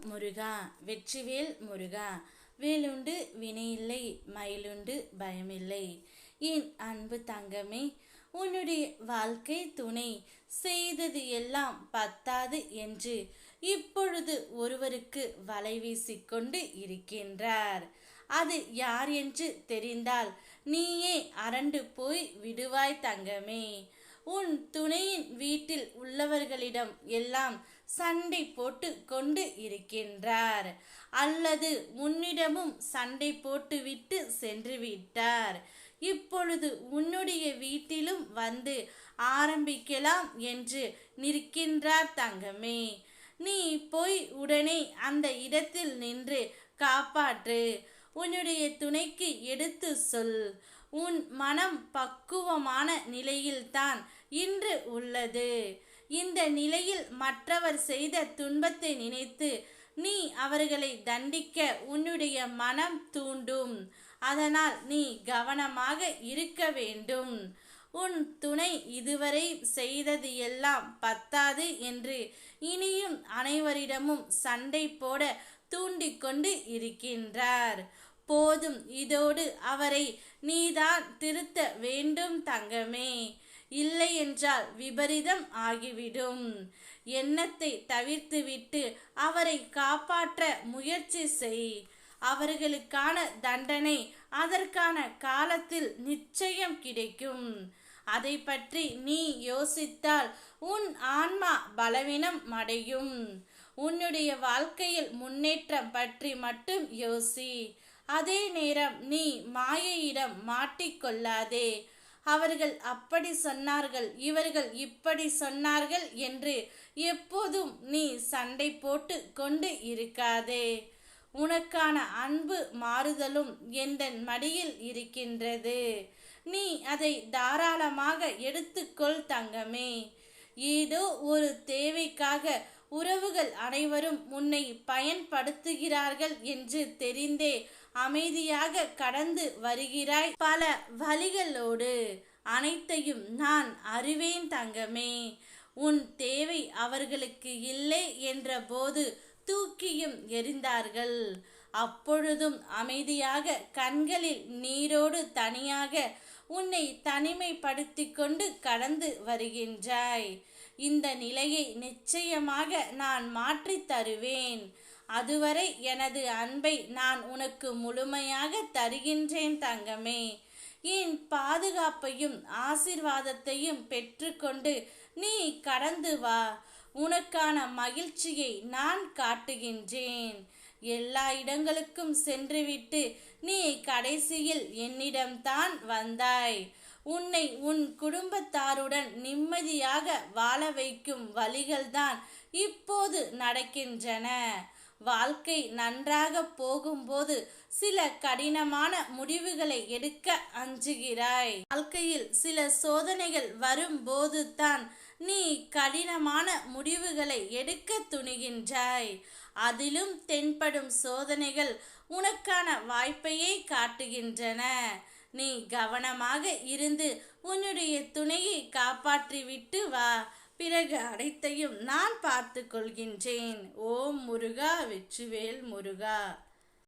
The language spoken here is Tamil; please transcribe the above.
முருகா வெற்றிவேல் முருகா. வேலுண்டு வினையில்லை, மயிலுண்டு பயமில்லை. என் அன்பு தங்கமே, உன்னுடைய வாழ்க்கை துணை செய்தது எல்லாம் பத்தாது என்று இப்பொழுது ஒருவருக்கு வலை வீசிக்கொண்டு இருக்கின்றார். அது யார் என்று தெரிந்தால் நீயே அரண்டு போய் விடுவாய் தங்கமே. உன் துணையின் வீட்டில் உள்ளவர்களிடம் எல்லாம் சண்டை போட்டு கொண்டு இருக்கின்றார், அல்லது உன்னிடமும் சண்டை போட்டு விட்டு சென்று விட்டார். இப்பொழுது உன்னுடைய வீட்டிலும் வந்து ஆரம்பிக்கலாம் என்று நிற்கின்றார் தங்கமே. நீ போய் உடனே அந்த இடத்தில் நின்று காப்பாற்று. உன்னுடைய துணைக்கு எடுத்து சொல். உன் மனம் பக்குவமான நிலையில்தான் இன்று உள்ளது. இந்த நிலையில் மற்றவர் செய்த துன்பத்தை நினைத்து நீ அவர்களை தண்டிக்க உன்னுடைய மனம் தூண்டும். அதனால் நீ கவனமாக இருக்க வேண்டும். உன் துணை இதுவரை செய்தது எல்லாம் பத்தாது என்று இனியும் அனைவரிடமும் சண்டை போட தூண்டிக்கொண்டு இருக்கின்றார். போதும், இதோடு அவரை நீதான் திருத்த வேண்டும் தங்கமே. இல்லை என்றால் விபரீதம் ஆகிவிடும். எண்ணத்தை தவிர்த்துவிட்டு அவரை காப்பாற்ற முயற்சி செய். அவர்களுக்கான தண்டனை அதற்கான காலத்தில் நிச்சயம் கிடைக்கும். அதை பற்றி நீ யோசித்தால் உன் ஆன்மா பலவீனம் அடையும். உன்னுடைய வாழ்க்கையில் முன்னேற்றம் பற்றி மட்டும் யோசி. அதே நேரம் நீ மாயையிடம் மாட்டிக்கொள்ளாதே. அவர்கள் அப்படி சொன்னார்கள், இவர்கள் இப்படி சொன்னார்கள் என்று எப்போதும் நீ சண்டை போட்டு கொண்டு இருக்காதே. உனக்கான அன்பு மாறுதலும் எந்தன் மடியில் இருக்கின்றது. நீ அதை தாராளமாக எடுத்துக்கொள் தங்கமே. ஏதோ ஒரு தேவைக்காக உறவுகள் அனைவரும் உன்னை பயன்படுத்துகிறார்கள் என்று தெரிந்தே அமைதியாக கடந்து வருகிறாய். பல வழிகளோடு அனைத்தையும் நான் அறிவேன் தங்கமே. உன் தேவை அவர்களுக்கு இல்லை என்ற போது தூக்கியும் எறிந்தார்கள். அப்பொழுதும் அமைதியாக கண்களில் நீரோடு தனியாக உன்னை தனிமைப்படுத்தி கொண்டு கடந்து வருகின்றாய். இந்த நிலையை நிச்சயமாக நான் மாற்றி தருவேன். அதுவரை எனது அன்பை நான் உனக்கு முழுமையாக தருகின்றேன் தங்கமே. என் பாதுகாப்பையும் ஆசீர்வாதத்தையும் பெற்றுக்கொண்டு நீ கடந்து வா. உனக்கான மகிழ்ச்சியை நான் காட்டுகின்றேன். எல்லா இடங்களுக்கும் சென்றுவிட்டு நீ கடைசியில் என்னிடம்தான் வந்தாய். உன்னை உன் குடும்பத்தாருடன் நிம்மதியாக வாழ வைக்கும் வழிகள்தான் இப்போது நடக்கின்றன. வாழ்க்கை நன்றாக போகும்போது சில கடினமான முடிவுகளை எடுக்க அஞ்சுகிறாய். வாழ்க்கையில் சில சோதனைகள் வரும்போது தான் நீ கடினமான முடிவுகளை எடுக்க துணிகின்றாய். அதிலும் தென்படும் சோதனைகள் உனக்கான வாய்ப்பையே காட்டுகின்றன. நீ கவனமாக இருந்து உன்னுடைய துணையை காப்பாற்றி விட்டு வா. பிறகு அனைத்தையும் நான் பார்த்து கொள்கின்றேன். ஓம் முருகா வெற்றிவேல் முருகா.